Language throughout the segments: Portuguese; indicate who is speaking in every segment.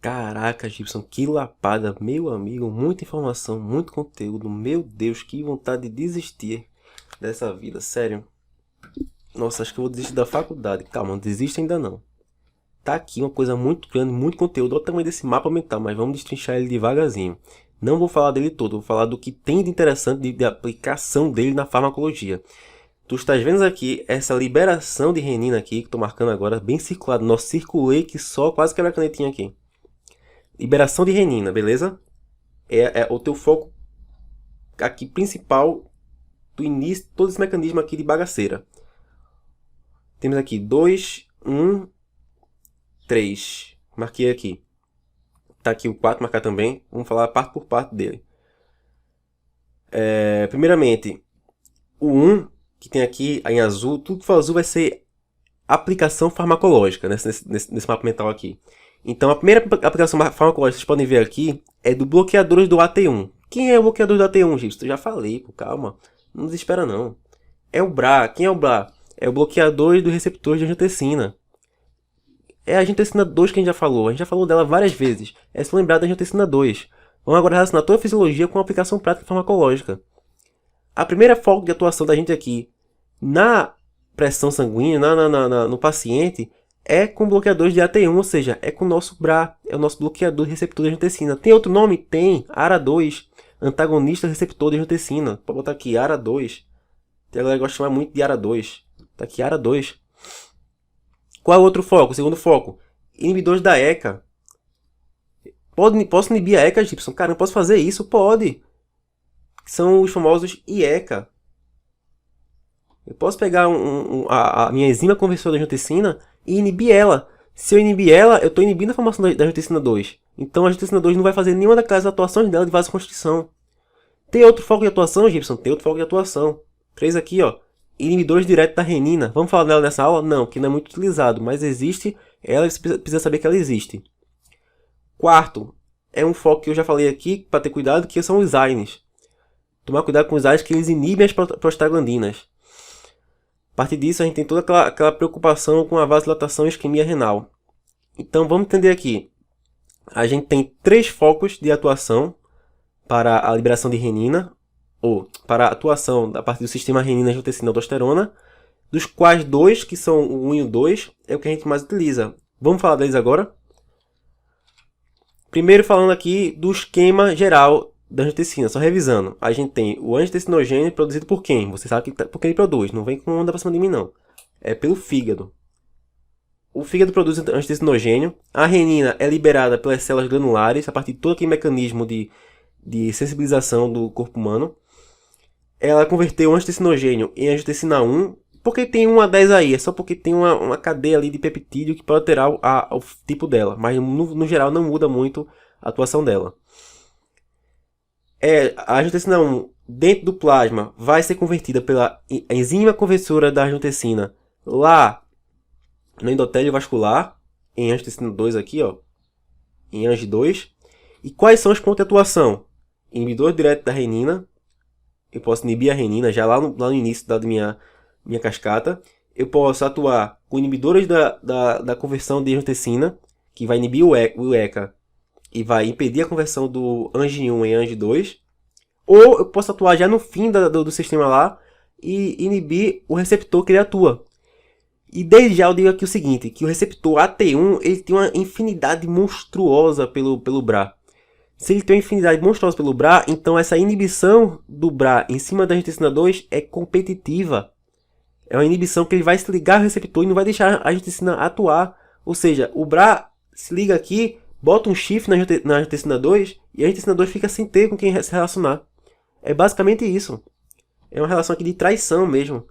Speaker 1: Caraca, Gibson, que lapada, meu amigo, muita informação, muito conteúdo, meu Deus, que vontade de desistir dessa vida, sério. Nossa, acho que eu vou desistir da faculdade. Calma, não desista ainda não. Tá aqui uma coisa muito grande, muito conteúdo, olha o tamanho desse mapa mental, mas vamos destrinchar ele devagarzinho. Não vou falar dele todo, vou falar do que tem de interessante de aplicação dele na farmacologia. Tu estás vendo aqui essa liberação de renina aqui, que estou marcando agora, bem circulado. Nossa, circulei que só, quase quebra a canetinha aqui. Liberação de renina, beleza? É o teu foco aqui principal do início, todo esse mecanismo aqui de bagaceira. Temos aqui 2, 1, 3. Marquei aqui. Tá aqui o 4, marcar também. Vamos falar parte por parte dele. Primeiramente, o 1, que tem aqui em azul, tudo que for azul vai ser aplicação farmacológica, né? nesse mapa mental aqui. Então, a primeira aplicação farmacológica que vocês podem ver aqui é do bloqueadores do AT1. Quem é o bloqueador do AT1, Gibson? Eu já falei, pô, calma. Não desespera, não. É o BRA. Quem é o BRA? É o bloqueador do receptor de angiotensina. É a angiotensina 2 que a gente já falou. A gente já falou dela várias vezes. É só lembrar da angiotensina 2. Vamos agora relacionar toda a fisiologia com a aplicação prática farmacológica. A primeira foco de atuação da gente aqui na pressão sanguínea, no paciente, é com bloqueadores de AT1, ou seja, é com o nosso BRA, é o nosso bloqueador receptor de angiotensina. Tem outro nome? Tem, ARA2, antagonista receptor de angiotensina. Pode botar aqui, ARA2. Tem a galera que gosta de chamar muito de ARA2. Tá aqui, ARA2. Qual é o outro foco? O segundo foco, inibidores da ECA. Posso inibir a ECA, Gibson? Cara, não posso fazer isso? Pode. São os famosos IECA. Eu posso pegar a minha enzima conversora de angiotensina e inibir ela. Se eu inibir ela, eu estou inibindo a formação da angiotensina 2. Então a angiotensina 2 não vai fazer nenhuma daquelas atuações dela de vasoconstrição. Tem outro foco de atuação, Gibson? Tem outro foco de atuação. 3 aqui, ó. Inibidores diretos da renina. Vamos falar dela nessa aula? Não, que não é muito utilizado, mas existe. Ela precisa saber que ela existe. Quarto, é um foco que eu já falei aqui, para ter cuidado, que são os AINES. Tomar cuidado com os AINES, que eles inibem as prostaglandinas. A partir disso, a gente tem toda aquela preocupação com a vasodilatação e isquemia renal. Então, vamos entender aqui. A gente tem 3 focos de atuação para a liberação de renina, ou para a atuação a partir do sistema renina-angiotensina-aldosterona, dos quais 2, que são o 1 e o 2, é o que a gente mais utiliza. Vamos falar deles agora? Primeiro falando aqui do esquema geral da angiotensina, só revisando. A gente tem o angiotensinogênio produzido por quem? Você sabe por quem ele produz, não vem com onda pra cima de mim não. É pelo fígado. O fígado produz angiotensinogênio, a renina é liberada pelas células granulares, a partir de todo aquele mecanismo de sensibilização do corpo humano. Ela converteu o angiotensinogênio em angiotensina 1, porque tem 1 a 10 aí, é só porque tem uma cadeia ali de peptídeo que pode alterar o tipo dela, mas no geral não muda muito a atuação dela. A angiotensina 1 dentro do plasma vai ser convertida pela enzima conversora da angiotensina lá no endotélio vascular, em angiotensina 2 aqui, ó, em Ang 2. E quais são os pontos de atuação? Inibidor direto da renina. Eu posso inibir a renina já lá no início da minha cascata. Eu posso atuar com inibidores da conversão de angiotensina, que vai inibir o ECA e vai impedir a conversão do Ang 1 em Ang 2. Ou eu posso atuar já no fim do sistema lá e inibir o receptor que ele atua. E desde já eu digo aqui o seguinte, que o receptor AT1 ele tem uma infinidade monstruosa pelo BRA. Se ele tem uma infinidade monstruosa pelo BRA, então essa inibição do BRA em cima da angiotensina 2 é competitiva. É uma inibição que ele vai se ligar ao receptor e não vai deixar a angiotensina atuar. Ou seja, o BRA se liga aqui, bota um shift na angiotensina 2 e a angiotensina 2 fica sem ter com quem se relacionar. É basicamente isso. É uma relação aqui de traição mesmo.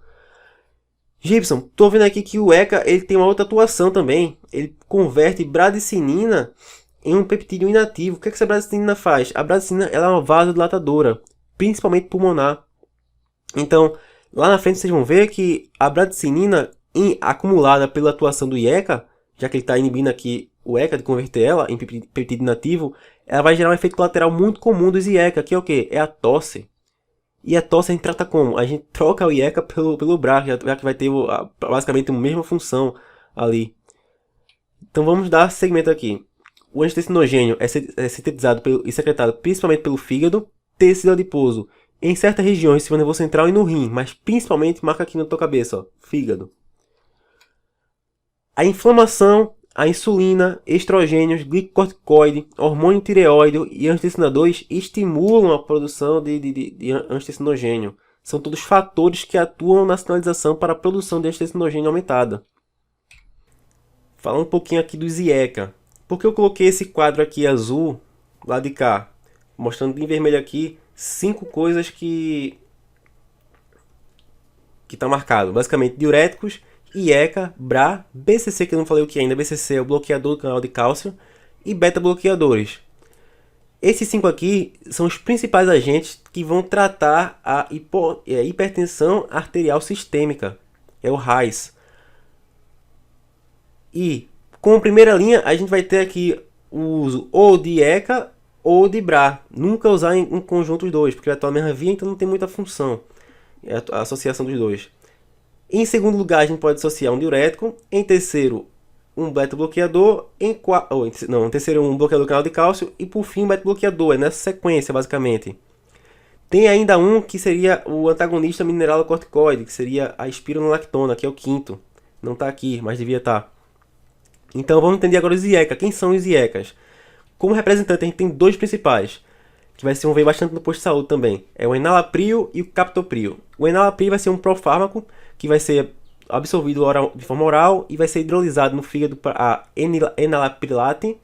Speaker 1: Gibson, estou vendo aqui que o ECA ele tem uma outra atuação também. Ele converte bradicinina em um peptídeo inativo. O que essa bradicinina faz? A bradicinina ela é uma vasodilatadora, principalmente pulmonar. Então, lá na frente vocês vão ver que a bradicinina acumulada pela atuação do IECA, já que ele está inibindo aqui o ECA de converter ela em peptídeo inativo, ela vai gerar um efeito colateral muito comum dos IECA, que é o quê? É a tosse. E a tosse a gente trata como? A gente troca o IECA pelo BRA, já que vai ter basicamente a mesma função ali. Então vamos dar segmento aqui. o angiotensinogênio é sintetizado e secretado principalmente pelo fígado, tecido adiposo, em certas regiões do sistema nervoso central e no rim, mas principalmente marca aqui na tua cabeça, ó, fígado. A inflamação, a insulina, estrogênios, glicocorticoide, hormônio tireoide e angiotensina 2 estimulam a produção de angiotensinogênio. São todos fatores que atuam na sinalização para a produção de angiotensinogênio aumentada. Falando um pouquinho aqui do IECA. Por que eu coloquei esse quadro aqui azul lá de cá? Mostrando em vermelho aqui 5 coisas que está marcado. Basicamente, diuréticos, IECA, BRA, BCC, que eu não falei o que ainda. BCC é o bloqueador do canal de cálcio, e beta-bloqueadores. Esses 5 aqui são os principais agentes que vão tratar a hipertensão arterial sistêmica. É o RAIS. E como primeira linha, a gente vai ter aqui o uso ou de IECA ou de BRA. Nunca usar em conjunto os dois, porque vai atuar na mesma via, então não tem muita função a associação dos dois. Em segundo lugar, a gente pode associar um diurético. Em terceiro, um beta-bloqueador. Em terceiro, um bloqueador do canal de cálcio. E por fim, um beta-bloqueador. É nessa sequência, basicamente. Tem ainda um que seria o antagonista mineralocorticoide, que seria a espironolactona, que é o quinto. Não está aqui, mas devia estar. Então vamos entender agora os IECA. Quem são os IECAs? Como representante, a gente tem 2 principais, que vai ser ver bastante no posto de saúde também. É o enalapril e o captopril. O enalapril vai ser um profármaco que vai ser absorvido de forma oral e vai ser hidrolisado no fígado para enalaprilate.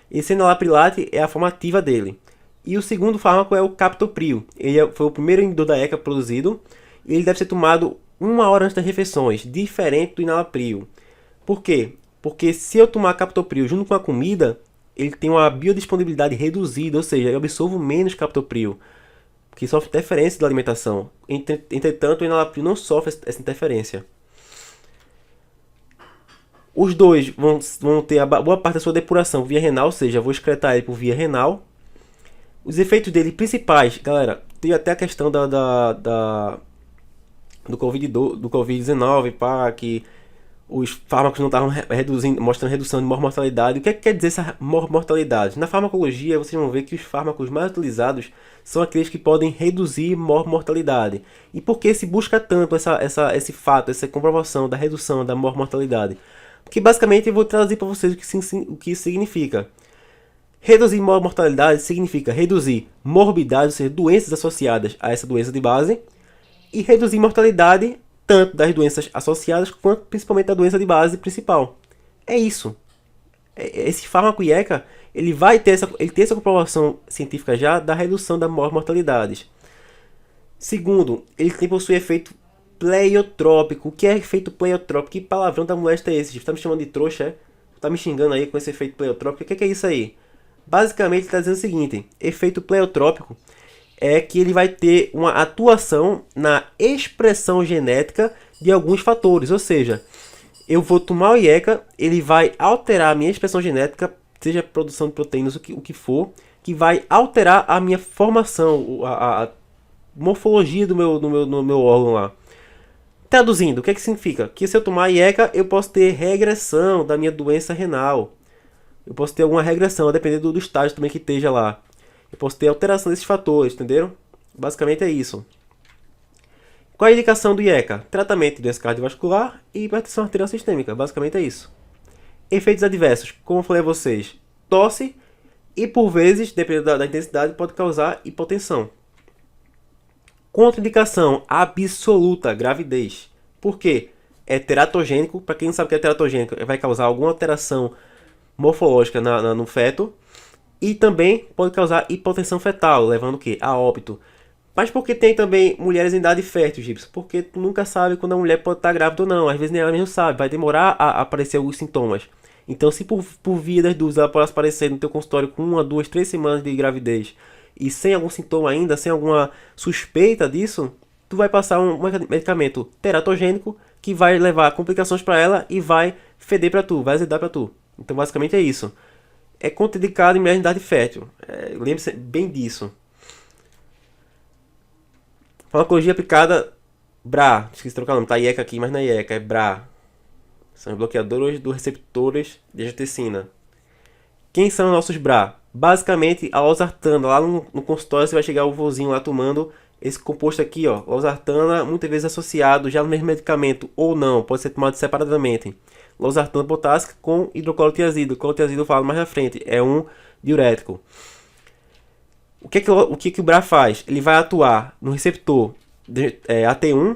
Speaker 1: Esse enalaprilate é a forma ativa dele. E o segundo fármaco é o captopril. Ele foi o primeiro inibidor da ECA produzido. E ele deve ser tomado 1 hora antes das refeições, diferente do enalapril. Por quê? Porque se eu tomar captopril junto com a comida, ele tem uma biodisponibilidade reduzida, ou seja, eu absorvo menos captopril, que sofre interferência da alimentação. Entretanto, o enalapril não sofre essa interferência. Os dois vão ter a boa parte da sua depuração via renal, ou seja, eu vou excretar ele por via renal. Os efeitos dele principais, galera, tem até a questão do Covid-19, que os fármacos não estavam mostrando redução de mortalidade. O que quer dizer essa mortalidade? Na farmacologia, vocês vão ver que os fármacos mais utilizados são aqueles que podem reduzir mortalidade. E por que se busca tanto esse fato, essa comprovação da redução da mortalidade? Porque basicamente eu vou traduzir para vocês o que isso significa. Reduzir mortalidade significa reduzir morbidade, ou seja, doenças associadas a essa doença de base, e reduzir mortalidade tanto das doenças associadas quanto principalmente da doença de base principal. É isso. Esse fármaco IECA, ele tem essa comprovação científica já da redução da mortalidade. Segundo, ele possui efeito pleiotrópico. O que é efeito pleiotrópico? Que palavrão da molesta é esse? Tá me chamando de trouxa, é? Tá me xingando aí com esse efeito pleiotrópico? O que é isso aí? Basicamente está dizendo o seguinte: efeito pleiotrópico é que ele vai ter uma atuação na expressão genética de alguns fatores. Ou seja, eu vou tomar o IECA, ele vai alterar a minha expressão genética, seja produção de proteínas, o que for, que vai alterar a minha formação, a morfologia do meu órgão lá. Traduzindo, o que significa? Que se eu tomar IECA, eu posso ter regressão da minha doença renal. Eu posso ter alguma regressão, a depender do estágio também que esteja lá. Eu posso ter alteração desses fatores, entenderam? Basicamente é isso. Qual é a indicação do IECA? Tratamento de doença cardiovascular e hipertensão arterial sistêmica. Basicamente é isso. Efeitos adversos, como eu falei a vocês, tosse e por vezes, dependendo da intensidade, pode causar hipotensão. Contraindicação absoluta, gravidez. Por quê? É teratogênico. Para quem não sabe o que é teratogênico, vai causar alguma alteração morfológica no feto. E também pode causar hipotensão fetal, levando o quê? A óbito. Mas por que tem também mulheres em idade fértil, Gibson? Porque tu nunca sabe quando a mulher pode estar grávida ou não. Às vezes nem ela mesma sabe. Vai demorar a aparecer alguns sintomas. Então, se por via das dúvidas ela pode aparecer no teu consultório com 1, 2, 3 semanas de gravidez e sem algum sintoma ainda, sem alguma suspeita disso, tu vai passar um medicamento teratogênico que vai levar complicações para ela e vai feder para tu, vai azedar para tu. Então, basicamente é isso. É contraindicado em mulheres em idade fértil. Lembre-se bem disso. Farmacologia aplicada, BRA. Esqueci de trocar o nome, tá IECA aqui, mas não é IECA, é BRA. São os bloqueadores dos receptores de angiotensina. Quem são nossos BRA? Basicamente, a losartana. Lá no consultório você vai chegar o vozinho lá tomando esse composto aqui, ó. Losartana, muitas vezes associado já no mesmo medicamento ou não, pode ser tomado separadamente. Losartana potássica com hidroclorotiazida. O clorotiazida eu falo mais na frente, é um diurético. O que o BRA faz? Ele vai atuar no receptor AT1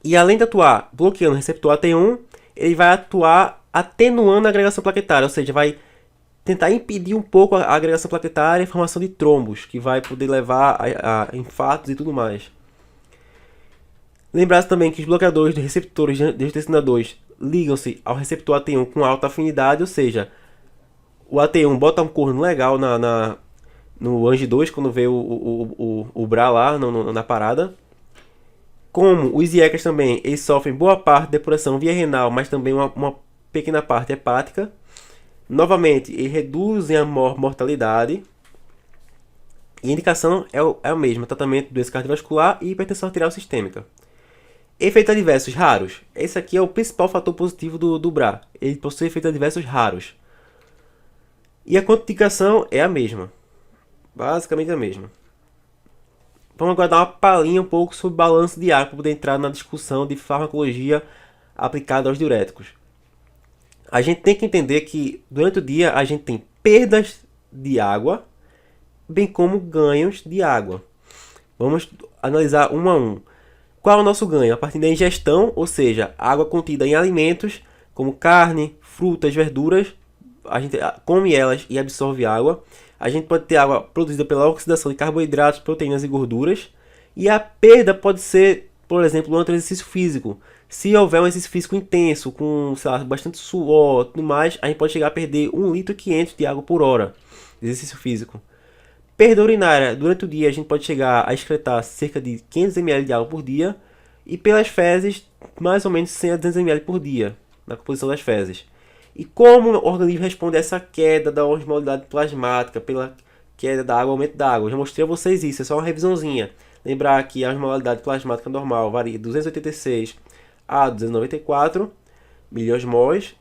Speaker 1: e além de atuar bloqueando o receptor AT1, ele vai atuar atenuando a agregação plaquetária, ou seja, vai tentar impedir um pouco a agregação plaquetária e a formação de trombos, que vai poder levar a infartos e tudo mais. Lembrar também que os bloqueadores de receptores de angiotensina 2 ligam-se ao receptor AT1 com alta afinidade, ou seja, o AT1 bota um corno legal no Angi 2 quando vê o BRA lá na parada. Como os IECAs também, eles sofrem boa parte de depuração via renal, mas também uma pequena parte hepática. Novamente, eles reduzem a mortalidade. E a indicação é a mesma, tratamento de doença cardiovascular e hipertensão arterial sistêmica. Efeitos adversos raros. Esse aqui é o principal fator positivo do BRA. Ele possui efeitos adversos raros. E a contraindicação é a mesma. Basicamente a mesma. Vamos agora dar uma palhinha um pouco sobre balanço de água para poder entrar na discussão de farmacologia aplicada aos diuréticos. A gente tem que entender que durante o dia a gente tem perdas de água, bem como ganhos de água. Vamos analisar um a um. Qual é o nosso ganho? A partir da ingestão, ou seja, água contida em alimentos como carne, frutas, verduras, a gente come elas e absorve água. A gente pode ter água produzida pela oxidação de carboidratos, proteínas e gorduras. E a perda pode ser, por exemplo, durante o exercício físico. Se houver um exercício físico intenso, com sei lá, bastante suor e tudo mais, a gente pode chegar a perder 1,5 litro de água por hora de exercício físico. Perda urinária. Durante o dia a gente pode chegar a excretar cerca de 500 ml de água por dia. E pelas fezes, mais ou menos 100 a 200 ml por dia, na composição das fezes. E como o organismo responde a essa queda da osmolaridade plasmática, pela queda da água, aumento da água? Eu já mostrei a vocês isso, é só uma revisãozinha. Lembrar que a osmolaridade plasmática normal varia de 286 a 294 miliosmols.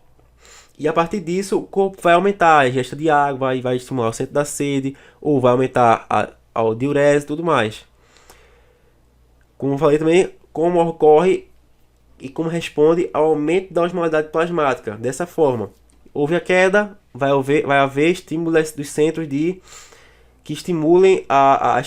Speaker 1: E a partir disso, o corpo vai aumentar a ingesta de água, vai estimular o centro da sede, ou vai aumentar a diurese e tudo mais. Como eu falei também, como ocorre e como responde ao aumento da osmolaridade plasmática. Dessa forma, houve a queda, vai haver estímulos dos centros que estimulem a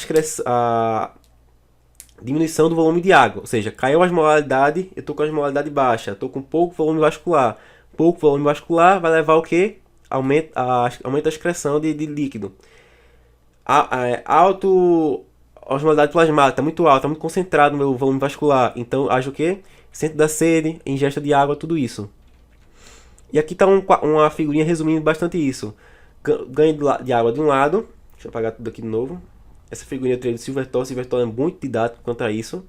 Speaker 1: diminuição do volume de água. Ou seja, caiu a osmolaridade, eu estou com a osmolaridade baixa, estou com pouco volume vascular. Pouco volume vascular vai levar o quê? Aumenta a excreção de líquido. A osmolaridade plasmática está muito alta, está muito concentrado no meu volume vascular. Então, age o quê? Centro da sede, ingesta de água, tudo isso. E aqui está uma figurinha resumindo bastante isso. Ganho de água de um lado. Deixa eu apagar tudo aqui de novo. Essa figurinha eu tirei do Silvertol. Silvertol é muito didático quanto a isso.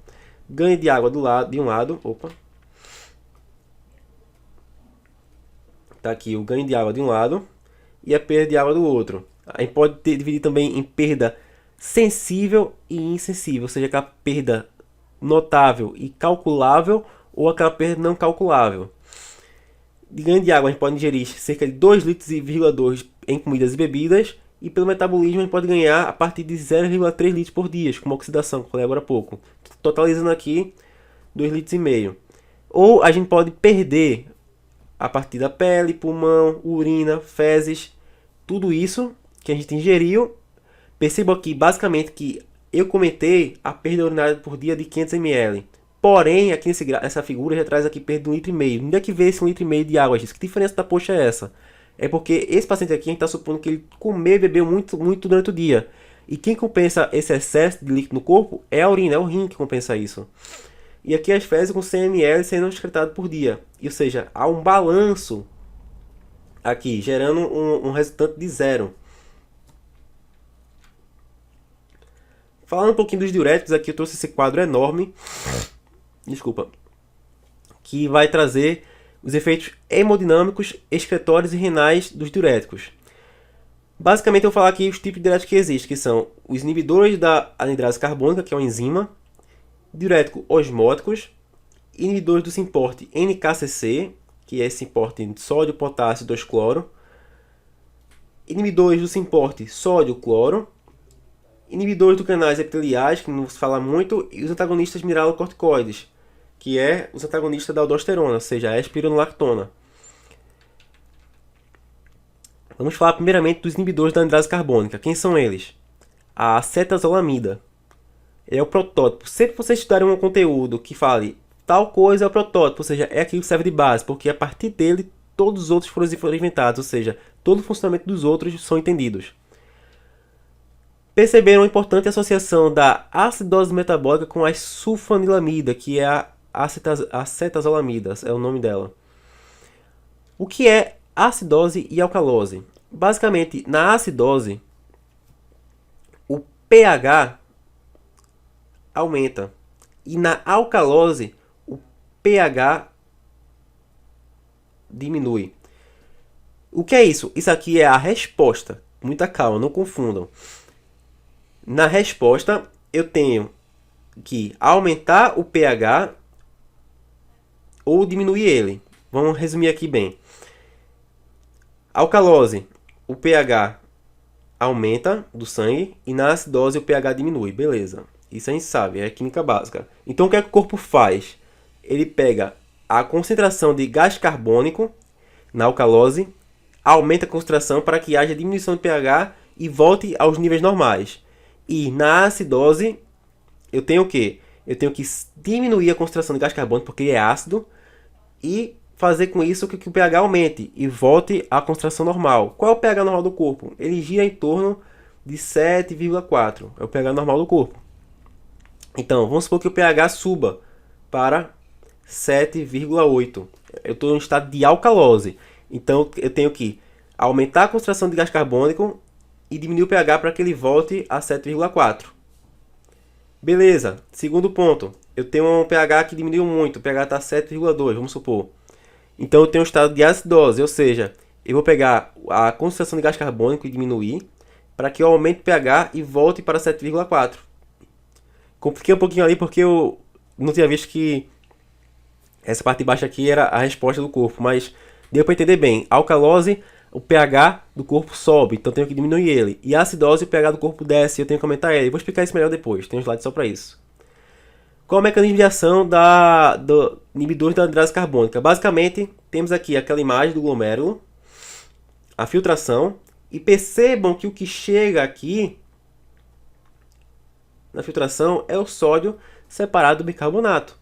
Speaker 1: Ganho de água de um lado. Opa. Tá aqui o ganho de água de um lado e a perda de água do outro. A gente pode dividir também em perda sensível e insensível, ou seja, aquela perda notável e calculável ou aquela perda não calculável. De ganho de água a gente pode ingerir cerca de 2,2 litros em comidas e bebidas, e pelo metabolismo a gente pode ganhar a partir de 0,3 litros por dia, com uma oxidação, que eu falei agora há pouco. Totalizando aqui 2,5 litros. Ou a gente pode perder a partir da pele, pulmão, urina, fezes, tudo isso que a gente ingeriu. Perceba aqui basicamente que eu comentei a perda urinária por dia de 500 ml. Porém, aqui nessa figura já traz aqui perda de 1,5 litro. Onde é que vê esse 1,5 litro de água, gente? Que diferença da poxa é essa? É porque esse paciente aqui a gente está supondo que ele comeu e bebeu muito durante o dia. E quem compensa esse excesso de líquido no corpo é a urina, é o rim que compensa isso. E aqui as fezes com 100 ml sendo excretado por dia. Ou seja, há um balanço aqui, gerando um resultante de zero. Falando um pouquinho dos diuréticos, aqui eu trouxe esse quadro enorme. Desculpa. Que vai trazer os efeitos hemodinâmicos, excretórios e renais dos diuréticos. Basicamente eu vou falar aqui os tipos de diuréticos que existem, que são os inibidores da anidrase carbônica, que é uma enzima, diuréticos osmóticos, inibidores do simporte NKCC, que é esse simporte de sódio, potássio e 2-cloro, Inibidores do simporte sódio, cloro. Inibidores do canais epiteliais, que não se fala muito. E os antagonistas mineralocorticoides, que é os antagonistas da aldosterona, ou seja, a espironolactona. Vamos falar primeiramente dos inibidores da andrase carbônica. Quem são eles? A acetazolamida. É o protótipo. Sempre que vocês estudarem um conteúdo que fale tal coisa é o protótipo, ou seja, é aquilo que serve de base, porque a partir dele todos os outros foram inventados, ou seja, todo o funcionamento dos outros são entendidos. Perceberam a importante associação da acidose metabólica com a sulfanilamida, que é a acetazolamida, é o nome dela. O que é acidose e alcalose? Basicamente, na acidose, o pH aumenta. E na alcalose, o pH diminui. O que é isso? Isso aqui é a resposta. Muita calma, não confundam. Na resposta, eu tenho que aumentar o pH ou diminuir ele. Vamos resumir aqui bem. Alcalose, o pH aumenta do sangue e na acidose o pH diminui. Beleza. Isso a gente sabe, é química básica. Então o que é que o corpo faz? Ele pega a concentração de gás carbônico na alcalose, aumenta a concentração para que haja diminuição de pH e volte aos níveis normais. E na acidose, eu tenho o quê? Eu tenho que diminuir a concentração de gás carbônico porque ele é ácido e fazer com isso que o pH aumente e volte à concentração normal. Qual é o pH normal do corpo? Ele gira em torno de 7,4. É o pH normal do corpo. Então, vamos supor que o pH suba para 7,8. Eu estou em estado de alcalose. Então, eu tenho que aumentar a concentração de gás carbônico e diminuir o pH para que ele volte a 7,4. Beleza. Segundo ponto. Eu tenho um pH que diminuiu muito. O pH está 7,2, vamos supor. Então, eu tenho um estado de acidose. Ou seja, eu vou pegar a concentração de gás carbônico e diminuir para que eu aumente o pH e volte para 7,4. Compliquei um pouquinho ali porque eu não tinha visto que essa parte de baixo aqui era a resposta do corpo, mas deu para entender bem. Alcalose, o pH do corpo sobe, então tenho que diminuir ele. E a acidose, o pH do corpo desce, eu tenho que aumentar ele. Vou explicar isso melhor depois, tem um slide só para isso. Qual é o mecanismo de ação do inibidor da andrase carbônica? Basicamente, temos aqui aquela imagem do glomérulo, a filtração, e percebam que o que chega aqui na filtração é o sódio separado do bicarbonato.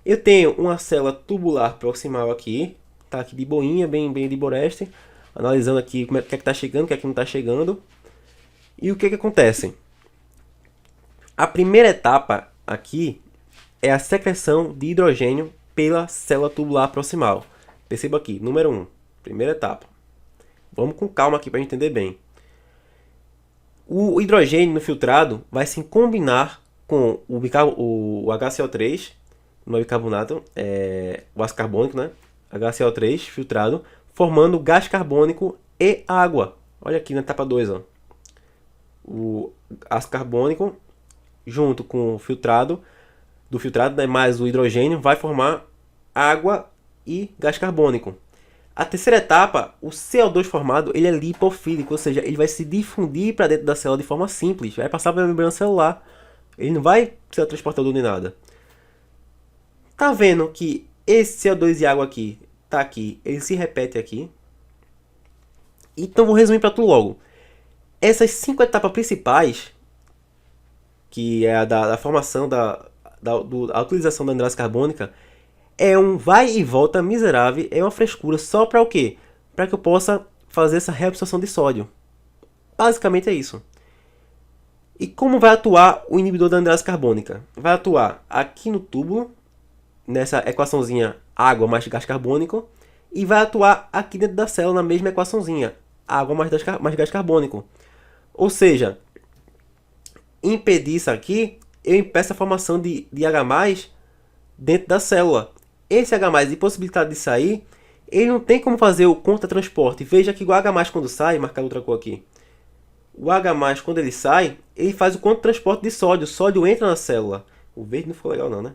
Speaker 1: Eu tenho uma célula tubular proximal aqui, tá aqui de boinha, bem de Boreste, analisando aqui como é que está chegando, o que é que não está chegando. E o que acontece? A primeira etapa aqui é a secreção de hidrogênio pela célula tubular proximal. Perceba aqui, número 1, primeira etapa. Vamos com calma aqui para entender bem. O hidrogênio no filtrado vai se combinar com o HCO3, não é bicarbonato, é o ácido carbônico, né? HCO3 filtrado, formando gás carbônico e água. Olha aqui na etapa 2, ó. O ácido carbônico junto com o filtrado, né, mais o hidrogênio, vai formar água e gás carbônico. A terceira etapa, o CO2 formado, ele é lipofílico, ou seja, ele vai se difundir para dentro da célula de forma simples, vai passar pela membrana celular. Ele não vai ser transportador nem nada. Tá vendo que esse CO2 e água aqui, tá aqui, ele se repete aqui. Então vou resumir para tu logo. Essas 5 etapas principais, que é a da formação, da utilização da andrase carbônica, é um vai e volta miserável, é uma frescura só para o quê? Para que eu possa fazer essa reabsorção de sódio. Basicamente é isso. E como vai atuar o inibidor da andrase carbônica? Vai atuar aqui no túbulo, nessa equaçãozinha água mais gás carbônico, e vai atuar aqui dentro da célula na mesma equaçãozinha, água mais gás carbônico. Ou seja, impedir isso aqui, eu impeço a formação de H+, dentro da célula. Esse H+, de possibilidade de sair, ele não tem como fazer o contratransporte. Veja que o H+, quando sai, marcar outra cor aqui. O H+, quando ele sai, ele faz o contratransporte de sódio. O sódio entra na célula. O verde não ficou legal não, né?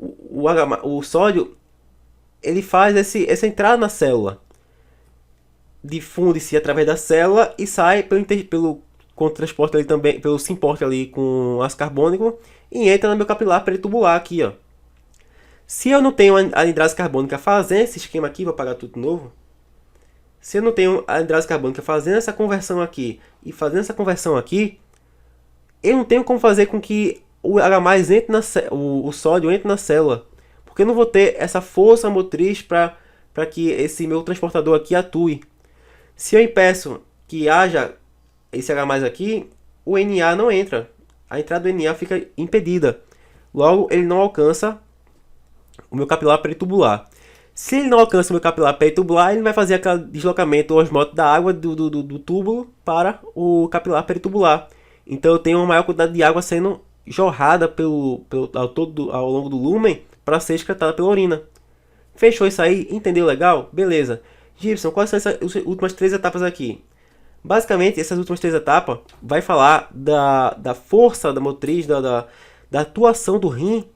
Speaker 1: O sódio, ele faz essa entrada na célula. difunde-se através da célula e sai com transporte ali também, pelo simporte ali com ácido carbônico e entra no meu capilar peritubular aqui, ó. Se eu não tenho a anidrase carbônica fazendo esse esquema aqui, vou apagar tudo de novo. Se eu não tenho a anidrase carbônica fazendo essa conversão aqui e fazendo essa conversão aqui, eu não tenho como fazer com que o H+ entre o sódio entre na célula. Porque eu não vou ter essa força motriz para que esse meu transportador aqui atue. Se eu impeço que haja esse H+ aqui, o Na não entra. A entrada do Na fica impedida. Logo, ele não alcança o meu capilar peritubular. Se ele não alcança o meu capilar peritubular, ele vai fazer aquele deslocamento osmótico da água do túbulo para o capilar peritubular. Então eu tenho uma maior quantidade de água sendo jorrada ao longo do lúmen para ser excretada pela urina. Fechou isso aí? Entendeu legal? Beleza. Gibson, quais são essas últimas 3 etapas aqui? Basicamente, essas últimas 3 etapas vai falar da força da motriz, da atuação do rim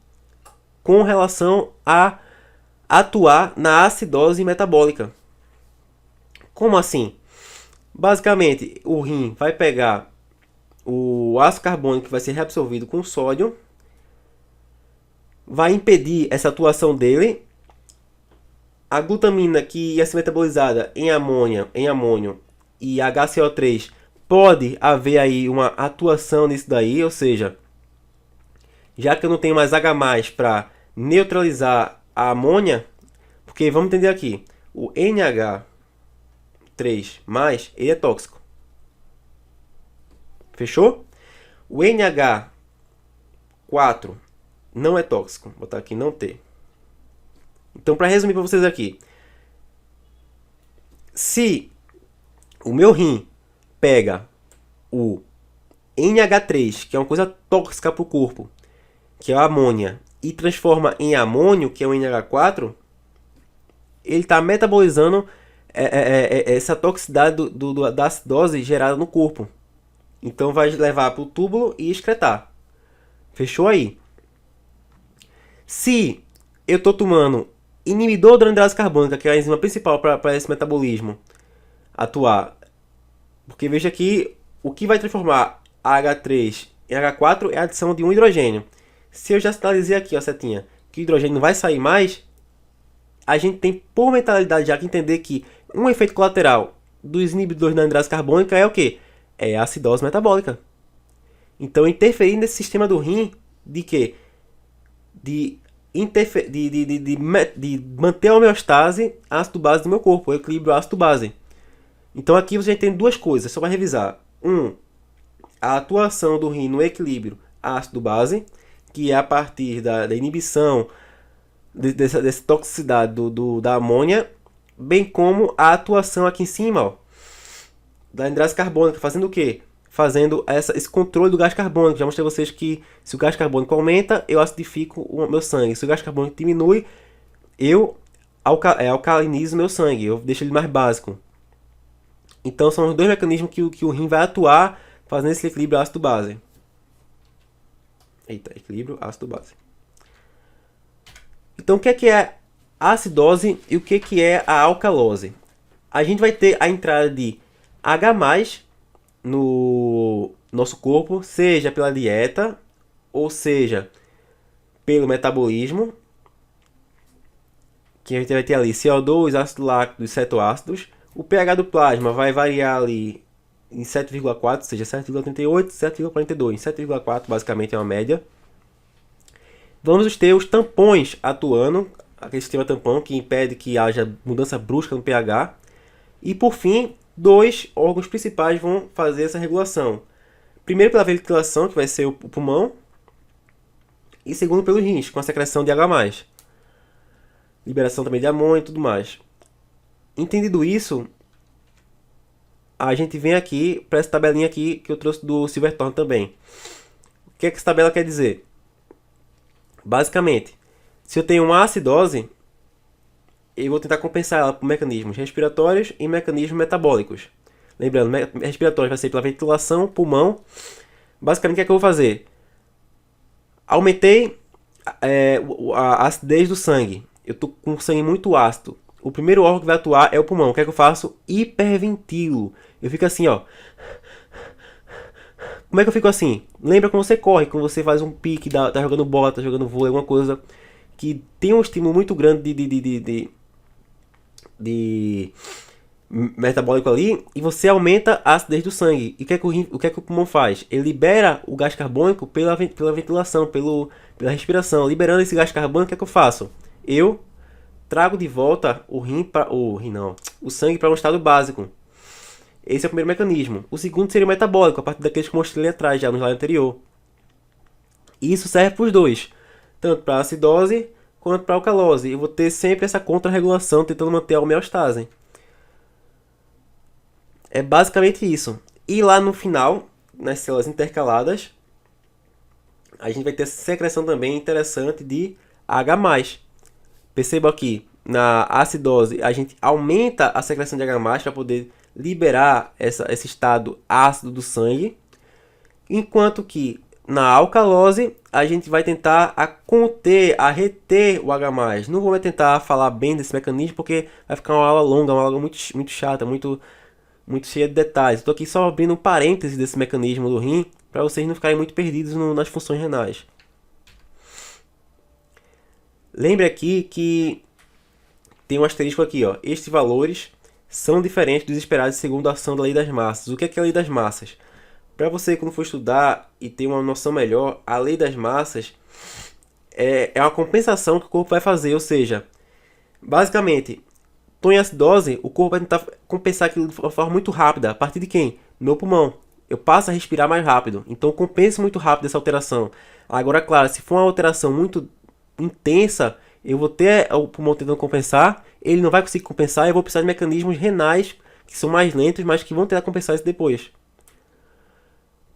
Speaker 1: com relação a atuar na acidose metabólica. Como assim? Basicamente, o rim vai pegar o ácido carbônico que vai ser reabsorvido com sódio, vai impedir essa atuação dele. A glutamina que ia ser metabolizada em amônio e HCO3, pode haver aí uma atuação nisso daí, ou seja, já que eu não tenho mais H+ para neutralizar a amônia, porque vamos entender aqui, o NH3+, ele é tóxico. Fechou? O NH4 não é tóxico. Vou botar aqui não ter. Então, para resumir para vocês aqui, se o meu rim pega o NH3, que é uma coisa tóxica para o corpo, que é a amônia, e transforma em amônio, que é o NH4, ele está metabolizando essa toxicidade da acidose gerada no corpo. Então vai levar para o túbulo e excretar. Fechou aí? Se eu estou tomando inibidor da anidrase carbônica, que é a enzima principal para esse metabolismo atuar, porque veja aqui, o que vai transformar H3 em H4 é a adição de um hidrogênio. Se eu já sinalizei aqui, ó, setinha, que o hidrogênio não vai sair mais, a gente tem por mentalidade já que entender que um efeito colateral dos inibidores da anidrase carbônica é o quê? É a acidose metabólica. Então, interferir nesse sistema do rim de quê? De manter a homeostase ácido-base do meu corpo, o equilíbrio ácido-base. Então, aqui você tem 2 coisas, só para revisar. A atuação do rim no equilíbrio ácido-base, que é a partir da inibição dessa toxicidade da amônia, bem como a atuação aqui em cima, ó, da anidrase carbônica, fazendo o quê? Fazendo esse controle do gás carbônico. Já mostrei a vocês que se o gás carbônico aumenta, eu acidifico o meu sangue. Se o gás carbônico diminui, eu alcalinizo o meu sangue, eu deixo ele mais básico. Então são os 2 mecanismos que o rim vai atuar fazendo esse equilíbrio ácido-base. Eita, equilíbrio ácido-base. Então o que é a acidose e o que é a alcalose? A gente vai ter a entrada de H+ no nosso corpo, seja pela dieta, ou seja, pelo metabolismo, que a gente vai ter ali CO2, ácido láctico e cetoácidos. O pH do plasma vai variar ali em 7,4, ou seja, 7,38, 7,42. 7,4 basicamente é uma média. Vamos ter os tampões atuando, aquele sistema tampão que impede que haja mudança brusca no pH. E por fim, 2 órgãos principais vão fazer essa regulação. Primeiro pela ventilação, que vai ser o pulmão, e segundo pelos rins, com a secreção de H+. Liberação também de amônio e tudo mais. Entendido isso, a gente vem aqui para essa tabelinha aqui que eu trouxe do Silverthorne também. O que essa tabela quer dizer? Basicamente, se eu tenho uma acidose, eu vou tentar compensar ela por mecanismos respiratórios e mecanismos metabólicos. Lembrando, respiratório vai ser pela ventilação, pulmão. Basicamente, o que é que eu vou fazer? Aumentei a acidez do sangue. Eu estou com o sangue muito ácido. o primeiro órgão que vai atuar é o pulmão. O que é que eu faço? Hiperventilo. Eu fico assim, ó. Como é que eu fico assim? Lembra quando você corre, quando você faz um pique, tá jogando bola, tá jogando vôlei, alguma coisa que tem um estímulo muito grande de metabólico ali, e você aumenta a acidez do sangue. E o que é que o pulmão faz? Ele libera o gás carbônico pela ventilação, pela respiração. Liberando esse gás carbônico, o que é que eu faço? Eu trago de volta o sangue para um estado básico. Esse é o primeiro mecanismo. O segundo seria o metabólico, a partir daqueles que eu mostrei ali atrás, já no slide anterior. Isso serve para os dois, tanto para a acidose quanto para a alcalose. Eu vou ter sempre essa contra-regulação, tentando manter a homeostase. É basicamente isso. E lá no final, nas células intercaladas, a gente vai ter essa secreção também interessante de H+. Perceba aqui, na acidose, a gente aumenta a secreção de H+, para poder liberar esse estado ácido do sangue, enquanto que na alcalose a gente vai tentar a reter o H+. Não vou tentar falar bem desse mecanismo porque vai ficar uma aula longa, uma aula muito, muito chata, muito cheia de detalhes. Estou aqui só abrindo um parêntese desse mecanismo do rim para vocês não ficarem muito perdidos nas funções renais. Lembre aqui que tem um asterisco aqui, ó. Estes valores são diferentes dos esperados segundo a ação da lei das massas. O que é a lei das massas? Para você, quando for estudar e ter uma noção melhor, a lei das massas é uma compensação que o corpo vai fazer. Ou seja, basicamente, estou em acidose, o corpo vai tentar compensar aquilo de uma forma muito rápida. A partir de quem? Meu pulmão. Eu passo a respirar mais rápido. Então, compensa muito rápido essa alteração. Agora, claro, se for uma alteração muito intensa, eu vou ter o pulmão tentando compensar, ele não vai conseguir compensar, eu vou precisar de mecanismos renais que são mais lentos, mas que vão tentar compensar isso depois.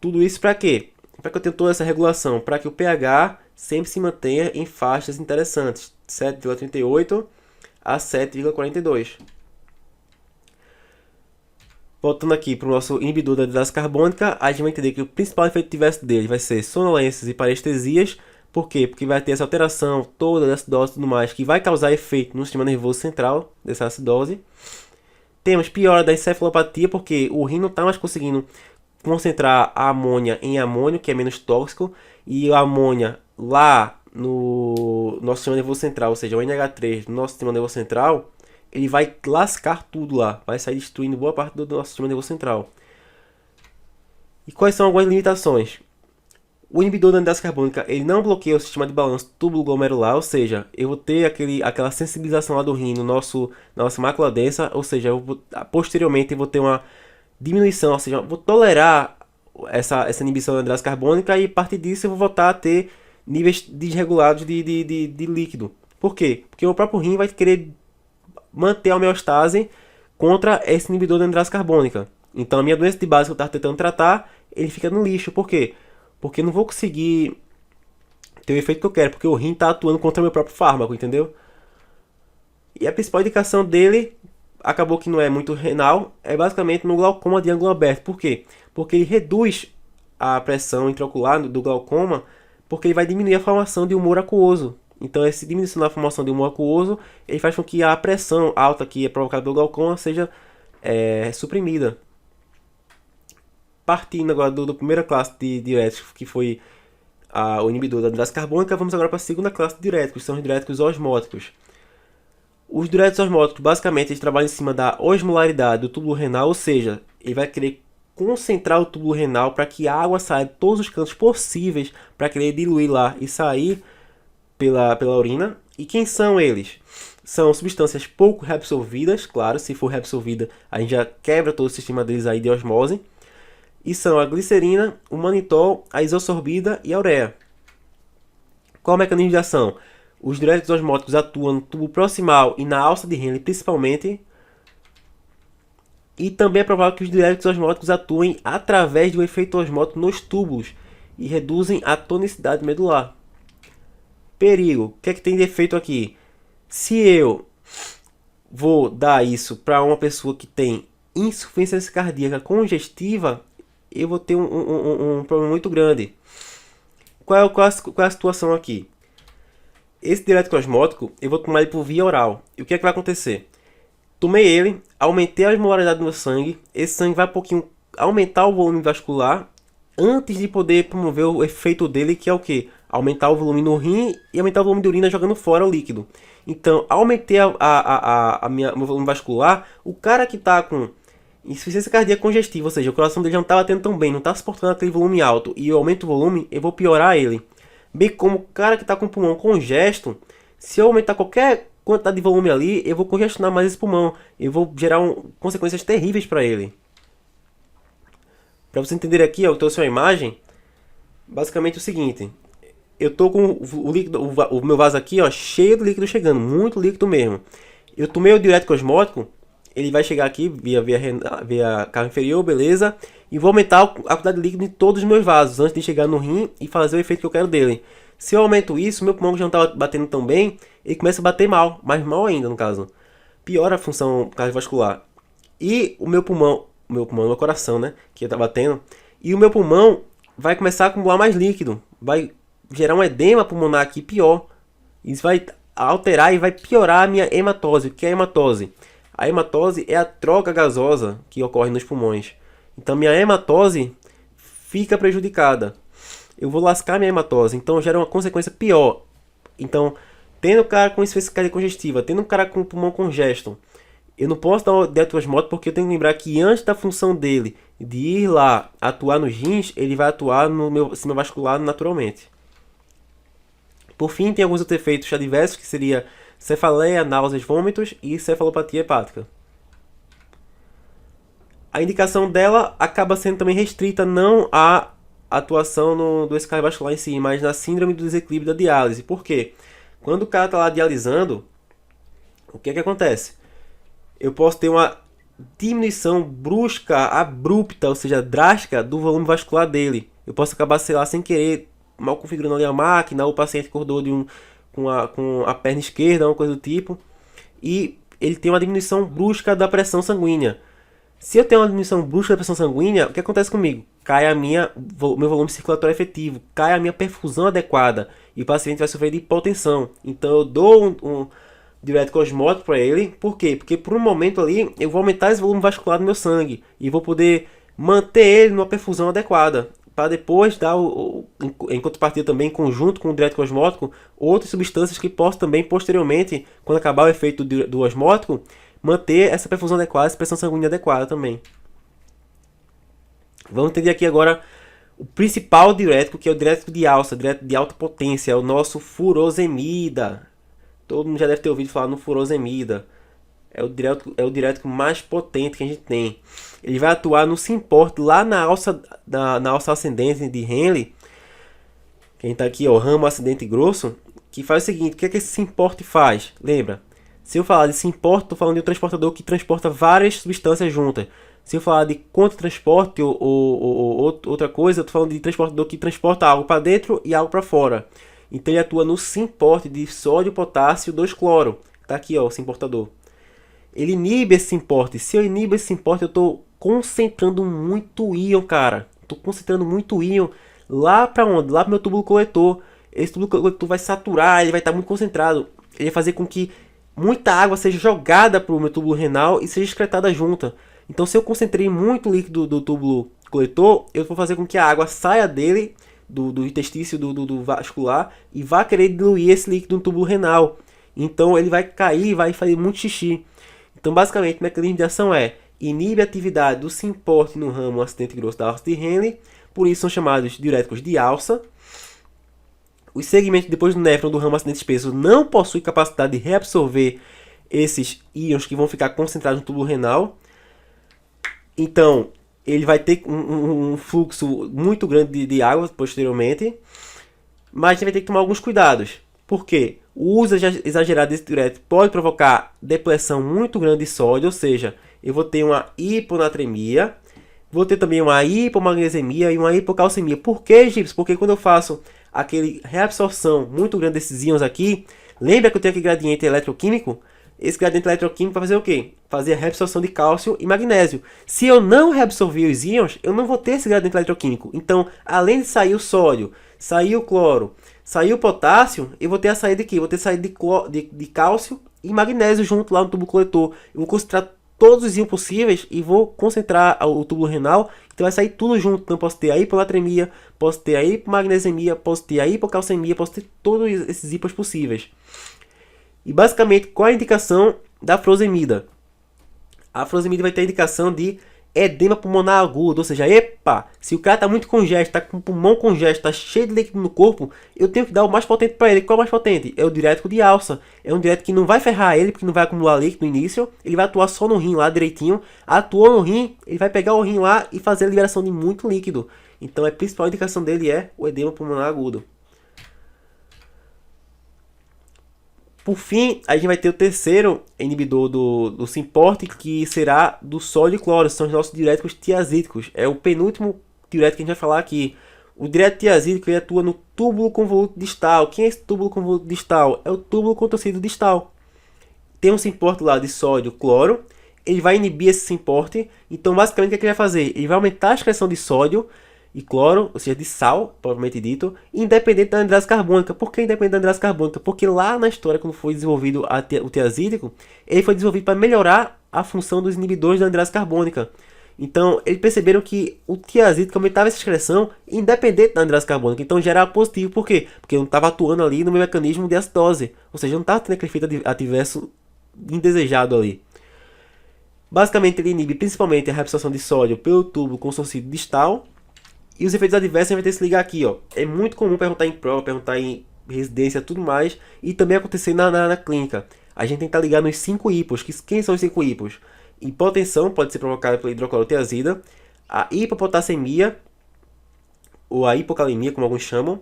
Speaker 1: Tudo isso para quê? Para que eu tenha toda essa regulação, para que o pH sempre se mantenha em faixas interessantes, 7,38 a 7,42. Voltando aqui para o nosso inibidor da acidose carbônica, a gente vai entender que o principal efeito adverso dele vai ser sonolências e parestesias. Por quê? Porque vai ter essa alteração toda da acidose e tudo mais, que vai causar efeito no sistema nervoso central dessa acidose. Temos piora da encefalopatia, porque o rim não está mais conseguindo concentrar a amônia em amônio, que é menos tóxico, e a amônia lá no nosso sistema nervoso central, ou seja, o NH3 do nosso sistema nervoso central, ele vai lascar tudo lá, vai sair destruindo boa parte do nosso sistema nervoso central. E quais são algumas limitações? O inibidor da anidase carbônica, ele não bloqueia o sistema de balanço túbulo-glomerular, ou seja, eu vou ter aquela sensibilização lá do rim na nossa mácula densa, ou seja, posteriormente eu vou ter uma diminuição, ou seja, eu vou tolerar essa inibição da anidase carbônica e a partir disso eu vou voltar a ter níveis desregulados de líquido. Por quê? Porque o próprio rim vai querer manter a homeostase contra esse inibidor da anidase carbônica. Então a minha doença de base que eu estava tentando tratar, ele fica no lixo. Por quê? Porque eu não vou conseguir ter o efeito que eu quero, porque o rim está atuando contra o meu próprio fármaco, entendeu? E a principal indicação dele, acabou que não é muito renal, é basicamente no glaucoma de ângulo aberto. Por quê? Porque ele reduz a pressão intraocular do glaucoma, porque ele vai diminuir a formação de humor aquoso. Então, essa diminuição da formação de humor aquoso, ele faz com que a pressão alta que é provocada pelo glaucoma seja suprimida. Partindo agora da primeira classe de diuréticos, que foi o inibidor da anidase carbônica, vamos agora para a segunda classe de diuréticos, que são os diuréticos osmóticos. Os diuréticos osmóticos, basicamente, eles trabalham em cima da osmolaridade do túbulo renal, ou seja, ele vai querer concentrar o túbulo renal para que a água saia de todos os cantos possíveis, para querer diluir lá e sair pela urina. E quem são eles? São substâncias pouco reabsorvidas, claro, se for reabsorvida, a gente já quebra todo o sistema deles aí de osmose. E são a glicerina, o manitol, a isosorbida e a ureia. Qual é o mecanismo de ação? Os diuréticos osmóticos atuam no tubo proximal e na alça de Henle principalmente. E também é provável que os diuréticos osmóticos atuem através do efeito osmótico nos túbulos e reduzem a tonicidade medular. Perigo. O que é que tem de efeito aqui? Se eu vou dar isso para uma pessoa que tem insuficiência cardíaca congestiva, eu vou ter um problema muito grande. Qual é a situação aqui? Esse diurético osmótico, eu vou tomar ele por via oral. E o que é que vai acontecer? Tomei ele, aumentei a osmolaridade do meu sangue. Esse sangue vai um pouquinho aumentar o volume vascular antes de poder promover o efeito dele, que é o que? Aumentar o volume no rim e aumentar o volume de urina jogando fora o líquido. Então, aumentei meu volume vascular. O cara que está com insuficiência cardíaca congestiva, ou seja, o coração dele já não está batendo tão bem, não está suportando aquele volume alto, e eu aumento o volume, eu vou piorar ele. Bem como o cara que está com o pulmão congesto, se eu aumentar qualquer quantidade de volume ali, eu vou congestionar mais esse pulmão, eu vou gerar consequências terríveis para ele. Para você entender aqui, eu trouxe uma imagem, basicamente o seguinte: eu tô com o líquido, o meu vaso aqui, ó, cheio de líquido chegando, muito líquido mesmo. Eu tomei o diurético osmótico, ele vai chegar aqui via cava inferior, beleza? E vou aumentar a quantidade de líquido em todos os meus vasos antes de chegar no rim e fazer o efeito que eu quero dele. Se eu aumento isso, meu pulmão já não estava batendo tão bem, ele começa a bater mal, mais mal ainda no caso. Piora a função cardiovascular. E o meu coração, né, que está batendo, e o meu pulmão vai começar a acumular mais líquido, vai gerar um edema pulmonar aqui pior. Isso vai alterar e vai piorar a minha hematose. O que é a hematose? A hematose é a troca gasosa que ocorre nos pulmões. Então minha hematose fica prejudicada. Eu vou lascar minha hematose, então gera uma consequência pior. Então, tendo um cara com insuficiência cardíaca congestiva, tendo um cara com pulmão congesto, eu não posso dar o diurético osmótico, porque eu tenho que lembrar que antes da função dele de ir lá atuar nos rins, ele vai atuar no meu sistema vascular naturalmente. Por fim, tem alguns outros efeitos adversos, que seria cefaleia, náuseas, vômitos e cefalopatia hepática. A indicação dela acaba sendo também restrita não à atuação no doença cardiovascular em si, mas na síndrome do desequilíbrio da diálise. Por quê? Quando o cara está lá dialisando, o que é que acontece? Eu posso ter uma diminuição brusca, abrupta, ou seja, drástica do volume vascular dele. Eu posso acabar, sei lá, sem querer, mal configurando ali a máquina, ou o paciente acordou com a perna esquerda, uma coisa do tipo, e ele tem uma diminuição brusca da pressão sanguínea. Se eu tenho uma diminuição brusca da pressão sanguínea, o que acontece comigo? Cai meu volume circulatório efetivo, cai a minha perfusão adequada, e o paciente vai sofrer de hipotensão. Então eu dou um diurético osmótico para ele. Por quê? Porque por um momento ali eu vou aumentar esse volume vascular do meu sangue e vou poder manter ele numa perfusão adequada, para depois dar em contrapartida também, em conjunto com o diurético osmótico, outras substâncias que possam também posteriormente, quando acabar o efeito do osmótico, manter essa perfusão adequada, essa pressão sanguínea adequada também. Vamos entender aqui agora o principal diurético, que é o diurético de alça, diurético de alta potência, é o nosso furosemida. Todo mundo já deve ter ouvido falar no furosemida. É o diurético mais potente que a gente tem. Ele vai atuar no Symporte, lá na alça ascendente de Henle. Quem está aqui, ó, ramo ascendente grosso, que faz o seguinte: o que é que esse Symporte faz? Lembra? Se eu falar de Symporte, estou falando de um transportador que transporta várias substâncias juntas. Se eu falar de contratransporte ou outra coisa, eu estou falando de transportador que transporta algo para dentro e algo para fora. Então ele atua no Symporte de sódio, potássio, 2-cloro. Está aqui, ó, o Symportador. Ele inibe esse Symporte. Se eu inibo esse Symporte, eu estou concentrando muito íon, cara. Estou concentrando muito íon lá para onde? Lá para o meu túbulo coletor. Esse túbulo coletor vai saturar, ele vai estar muito concentrado. Ele vai fazer com que muita água seja jogada para o meu túbulo renal e seja excretada junto. Então, se eu concentrei muito líquido do túbulo coletor, eu vou fazer com que a água saia dele, do intestício, do vascular, e vá querer diluir esse líquido no túbulo renal. Então, ele vai cair e vai fazer muito xixi. Então, basicamente, o mecanismo de ação é: inibe a atividade do Symporte no ramo ascendente grosso da alça de Henle, por isso são chamados diuréticos de alça. Os segmentos depois do néfron do ramo ascendente espesso não possuem capacidade de reabsorver esses íons que vão ficar concentrados no túbulo renal. Então, ele vai ter um fluxo muito grande de água posteriormente, mas a gente vai ter que tomar alguns cuidados. Por quê? O uso exagerado desse diurético pode provocar depressão muito grande de sódio, ou seja, eu vou ter uma hiponatremia, vou ter também uma hipomagnesemia e uma hipocalcemia. Por quê, Gibbs? Porque quando eu faço aquele reabsorção muito grande desses íons aqui, lembra que eu tenho aquele gradiente eletroquímico? Esse gradiente eletroquímico vai fazer o quê? Fazer a reabsorção de cálcio e magnésio. Se eu não reabsorver os íons, eu não vou ter esse gradiente eletroquímico. Então, além de sair o sódio, sair o cloro, Saiu o potássio, eu vou ter a saída de quê? Eu vou ter a saída de cálcio e magnésio junto lá no tubo coletor. Eu vou concentrar todos os íons possíveis e vou concentrar o túbulo renal. Então vai sair tudo junto. Então posso ter a hiponatremia, posso ter a hipomagnesemia, posso ter a hipocalcemia, posso ter todos esses hipos possíveis. E basicamente, qual é a indicação da furosemida? A furosemida vai ter a indicação de edema pulmonar agudo, ou seja, epa, se o cara tá muito congesto, tá com o pulmão congesto, tá cheio de líquido no corpo, eu tenho que dar o mais potente para ele. Qual é o mais potente? É o diurético de alça. É um diurético que não vai ferrar ele, porque não vai acumular líquido no início, ele vai atuar só no rim lá direitinho. Atuou no rim, ele vai pegar o rim lá e fazer a liberação de muito líquido. Então a principal indicação dele é o edema pulmonar agudo. Por fim, a gente vai ter o terceiro inibidor do Symporte, que será do sódio e cloro. São os nossos diuréticos tiazídicos. É o penúltimo diurético que a gente vai falar aqui. O diurético tiazídico ele atua no túbulo convoluto distal. Quem é esse túbulo convoluto distal? É o túbulo contorcido distal. Tem um Symporte lá de sódio e cloro. Ele vai inibir esse Symporte. Então, basicamente, o que ele vai fazer? Ele vai aumentar a excreção de sódio e cloro, ou seja, de sal, propriamente dito, independente da anidrase carbônica. Por que independente da anidrase carbônica? Porque lá na história, quando foi desenvolvido o tiazídico, ele foi desenvolvido para melhorar a função dos inibidores da anidrase carbônica. Então, eles perceberam que o tiazídico aumentava essa excreção independente da anidrase carbônica. Então, gerava positivo. Por quê? Porque não estava atuando ali no mecanismo de acidose. Ou seja, não estava tendo aquele efeito adverso indesejado ali. Basicamente, ele inibe principalmente a reabsorção de sódio pelo tubo contorcido distal. E os efeitos adversos a gente vai ter que se ligar aqui, ó. É muito comum perguntar em prova, perguntar em residência, tudo mais. E também acontecer na clínica. A gente tem que estar ligado nos 5 hipos. Quem são os 5 hipos? Hipotensão pode ser provocada pela hidroclorotiazida. A hipopotassemia, ou a hipocalemia, como alguns chamam.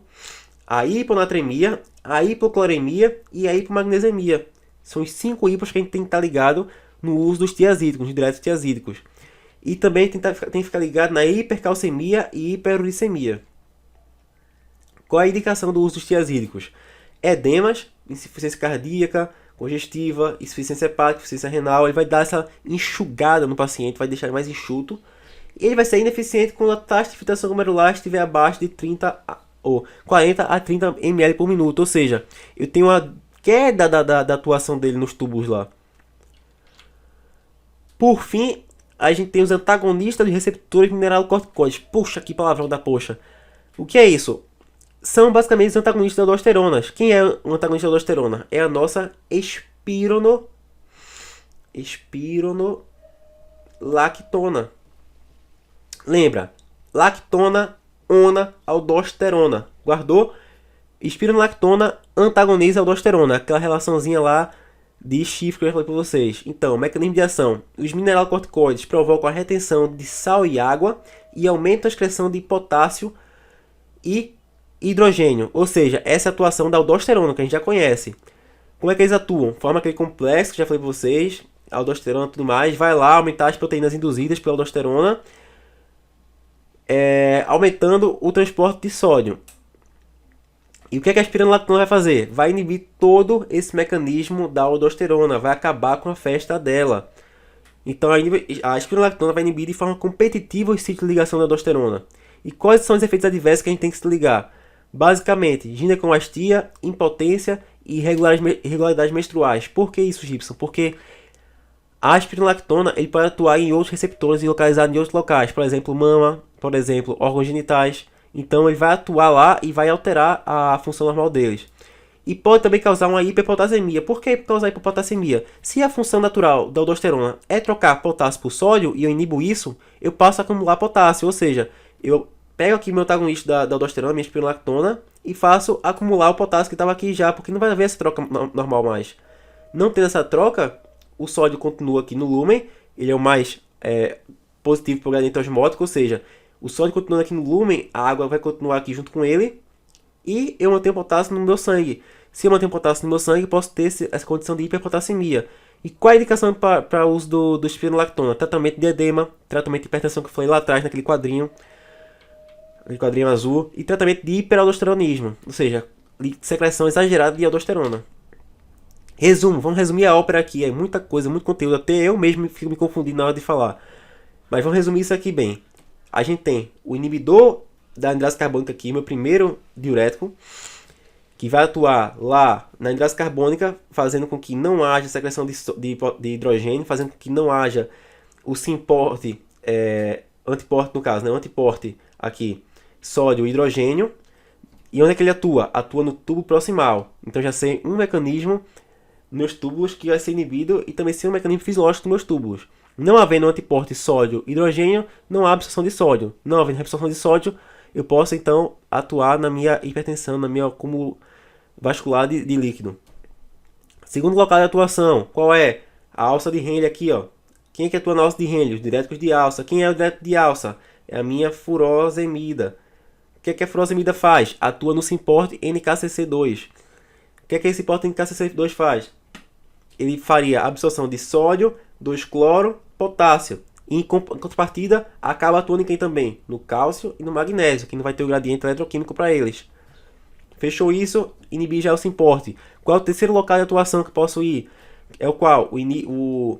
Speaker 1: A hiponatremia, a hipocloremia e a hipomagnesemia. São os 5 hipos que a gente tem que estar ligado no uso dos tiazídicos, dos diuréticos tiazídicos. E também tem que ficar ligado na hipercalcemia e hiperuricemia. Qual é a indicação do uso dos tiazídicos? Edemas, insuficiência cardíaca, congestiva, insuficiência hepática, insuficiência renal. Ele vai dar essa enxugada no paciente, vai deixar ele mais enxuto. E ele vai ser ineficiente quando a taxa de filtração glomerular estiver abaixo de 40 a 30 ml por minuto. Ou seja, eu tenho uma queda da atuação dele nos tubos lá. Por fim, a gente tem os antagonistas de receptores mineralocorticoides. Puxa, que palavrão da poxa. O que é isso? São basicamente os antagonistas da aldosterona. Quem é o antagonista da aldosterona? É a nossa espironolactona. Lembra? Lactona, ona, aldosterona. Guardou? Espironolactona antagoniza a aldosterona. Aquela relaçãozinha lá de chifre que eu já falei para vocês. Então, mecanismo de ação. Os mineralocorticoides provocam a retenção de sal e água e aumentam a excreção de potássio e hidrogênio. Ou seja, essa é a atuação da aldosterona que a gente já conhece. Como é que eles atuam? Forma aquele complexo que já falei para vocês, aldosterona e tudo mais, vai lá aumentar as proteínas induzidas pela aldosterona, aumentando o transporte de sódio. E o que a espironolactona vai fazer? Vai inibir todo esse mecanismo da aldosterona, vai acabar com a festa dela. Então a espironolactona vai inibir de forma competitiva os sítios de ligação da aldosterona. E quais são os efeitos adversos que a gente tem que se ligar? Basicamente, ginecomastia, impotência e irregularidades menstruais. Por que isso, Gibson? Porque a espironolactona ele pode atuar em outros receptores e localizado em outros locais. Por exemplo, mama, por exemplo, órgãos genitais. Então ele vai atuar lá e vai alterar a função normal deles. E pode também causar uma hiperpotassemia. Por que causar hiperpotassemia? Se a função natural da aldosterona é trocar potássio por sódio e eu inibo isso, eu passo a acumular potássio. Ou seja, eu pego aqui meu antagonista da aldosterona, minha espironolactona, e faço acumular o potássio que estava aqui já, porque não vai haver essa troca normal mais. Não tendo essa troca, o sódio continua aqui no lúmen, ele é o mais positivo para o gradiente osmótico, ou seja, o sódio continuando aqui no lúmen, a água vai continuar aqui junto com ele, e eu mantenho potássio no meu sangue. Se eu mantenho potássio no meu sangue, posso ter essa condição de hiperpotassemia. E qual é a indicação para o uso do espironolactona? Tratamento de edema, tratamento de hipertensão que eu falei lá atrás, naquele quadrinho azul, e tratamento de hiperaldosteronismo, ou seja, secreção exagerada de aldosterona. Resumo, vamos resumir a ópera aqui, é muita coisa, muito conteúdo, até eu mesmo fico me confundindo na hora de falar. Mas vamos resumir isso aqui bem. A gente tem o inibidor da anidrose carbônica aqui, meu primeiro diurético. que vai atuar lá na hidrase carbônica, fazendo com que não haja secreção de hidrogênio, fazendo com que não haja o simporte, antiporte no caso, né? O antiporte aqui, sódio e hidrogênio. E onde é que ele atua? Atua no tubo proximal. Então já sei um mecanismo nos túbulos que vai ser inibido e também sei um mecanismo fisiológico nos meus túbulos. Não havendo antiporte sódio e hidrogênio, não há absorção de sódio. Não havendo absorção de sódio, eu posso então atuar na minha hipertensão, na minha acúmulo vascular de líquido. Segundo local de atuação, qual é? A alça de Henle aqui, ó. Quem é que atua na alça de Henle? Os diuréticos de alça. Quem é o diurético de alça? É a minha furosemida. O que é que a furosemida faz? Atua no simporte NKCC2. O que é que esse simporte NKCC2 faz? Ele faria absorção de sódio, 2-cloro, potássio. E em contrapartida, acaba atuando em quem também? No cálcio e no magnésio, que não vai ter o gradiente eletroquímico para eles. Fechou isso, inibir já o simporte. Qual é o terceiro local de atuação que eu posso ir? É o qual? O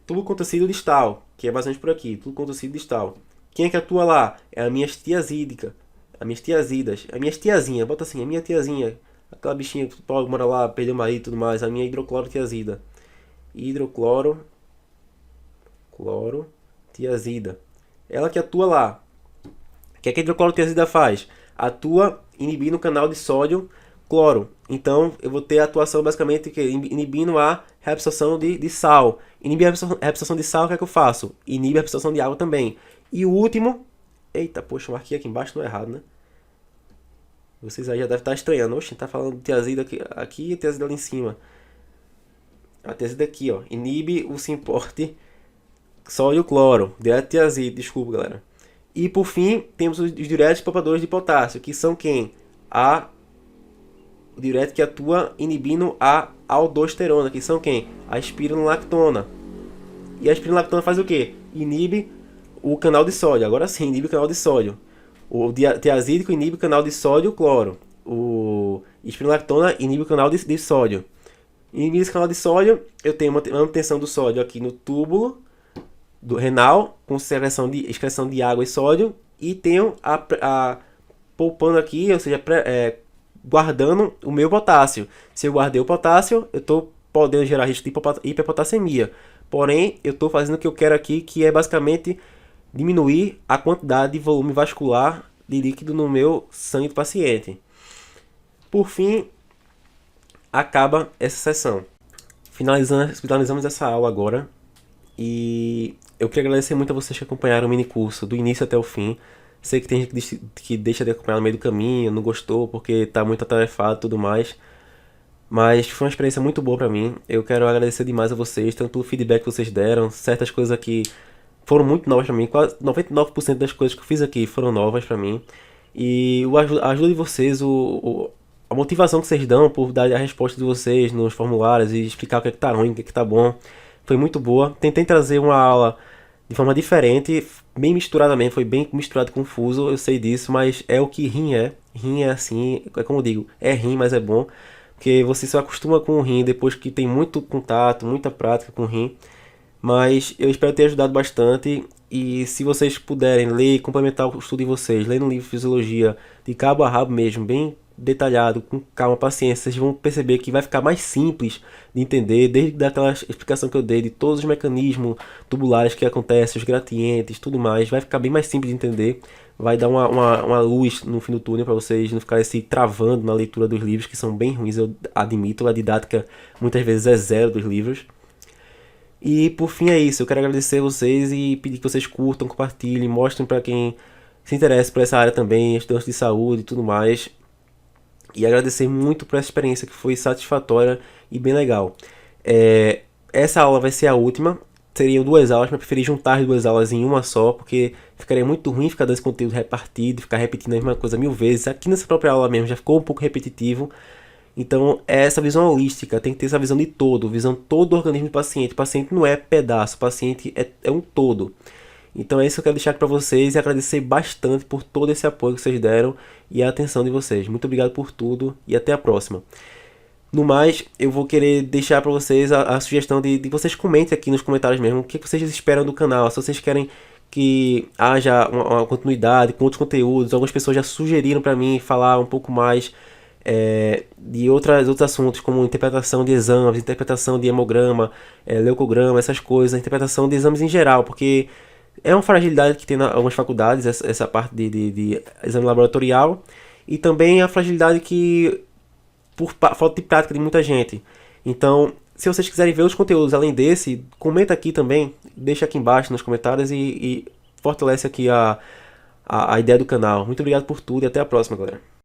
Speaker 1: tubo contorcido distal, que é basicamente por aqui, tubo contorcido distal. Quem é que atua lá? É a minha tiazídica, as minhas tiazidas, a minha tiazinha, bota assim, a minha tiazinha, aquela bichinha que mora lá, perdeu o marido e tudo mais, a minha hidroclorotiazida. Hidroclorotiazida. Ela que atua lá. O que é que a hidroclorotiazida faz? Atua inibindo o canal de sódio cloro. Então eu vou ter a atuação basicamente inibindo a reabsorção de sal. Inibir a reabsorção de sal, o que é que eu faço? Inibe a reabsorção de água também. E o último... Eita, poxa, eu marquei aqui embaixo, não é errado, né? Vocês aí já devem estar estranhando. Oxe, tá falando de tiazida aqui e tiazida ali em cima. A tiazida aqui, ó. Inibe o simporte sódio cloro. Tiazida, desculpa, galera. E por fim, temos os diuréticos poupadores de potássio, que são quem? O diurético que atua inibindo a aldosterona, que são quem? A espironolactona. E a espironolactona faz o quê? Inibe o canal de sódio. Agora sim, inibe o canal de sódio. O tiazídico inibe o canal de sódio cloro. O espironolactona inibe o canal de sódio. Inibir esse canal de sódio, eu tenho uma manutenção do sódio aqui no túbulo do renal, com excreção de água e sódio, e tenho a poupando aqui, ou seja, guardando o meu potássio. Se eu guardei o potássio, eu estou podendo gerar risco de hiperpotassemia. Porém, eu estou fazendo o que eu quero aqui, que é basicamente diminuir a quantidade de volume vascular de líquido no meu sangue do paciente. Por fim, acaba essa sessão. Finalizamos essa aula agora. E eu queria agradecer muito a vocês que acompanharam o mini curso do início até o fim. Sei que tem gente que deixa de acompanhar no meio do caminho, não gostou porque está muito atarefado e tudo mais. Mas foi uma experiência muito boa para mim. Eu quero agradecer demais a vocês, tanto pelo feedback que vocês deram. Certas coisas aqui foram muito novas para mim. Quase 99% das coisas que eu fiz aqui foram novas para mim. E a ajuda de vocês, a motivação que vocês dão por dar a resposta de vocês nos formulários e explicar o que é que tá ruim, o que é que tá bom, foi muito boa. Tentei trazer uma aula de forma diferente, bem misturada mesmo, foi bem misturado, confuso, eu sei disso, mas é o que rim é. Rim é assim, é como eu digo, é rim, mas é bom, porque você se acostuma com o rim depois que tem muito contato, muita prática com o rim. Mas eu espero ter ajudado bastante, e se vocês puderem ler e complementar o estudo de vocês, lendo um livro de fisiologia de cabo a rabo mesmo, bem detalhado, com calma, paciência, vocês vão perceber que vai ficar mais simples de entender, desde aquela explicação que eu dei de todos os mecanismos tubulares que acontecem, os gradientes, tudo mais, vai ficar bem mais simples de entender, vai dar uma luz no fim do túnel para vocês não ficarem se travando na leitura dos livros, que são bem ruins, eu admito, a didática muitas vezes é zero dos livros. E por fim é isso, eu quero agradecer a vocês e pedir que vocês curtam, compartilhem, mostrem para quem se interessa por essa área também, estudantes de saúde e tudo mais. E agradecer muito por essa experiência que foi satisfatória e bem legal. Essa aula vai ser a última. Seriam 2 aulas, mas preferi juntar as 2 aulas em uma só, porque ficaria muito ruim ficar dando esse conteúdo repartido, ficar repetindo a mesma coisa 1000 vezes. Aqui nessa própria aula mesmo já ficou um pouco repetitivo. Então, essa visão holística, tem que ter essa visão de todo, visão todo o organismo do paciente. O paciente não é pedaço, o paciente é um todo. Então é isso que eu quero deixar aqui para vocês e agradecer bastante por todo esse apoio que vocês deram e a atenção de vocês. Muito obrigado por tudo e até a próxima. No mais, eu vou querer deixar para vocês a sugestão de vocês comentem aqui nos comentários mesmo o que vocês esperam do canal. Se vocês querem que haja uma continuidade com outros conteúdos. Algumas pessoas já sugeriram para mim falar um pouco mais de outros assuntos, como interpretação de exames, interpretação de hemograma, leucograma, essas coisas, interpretação de exames em geral, porque é uma fragilidade que tem em algumas faculdades, essa parte de exame laboratorial, e também a fragilidade que, por falta de prática de muita gente. Então, se vocês quiserem ver os conteúdos além desse, comenta aqui também, deixa aqui embaixo nos comentários e fortalece aqui a ideia do canal. Muito obrigado por tudo e até a próxima, galera.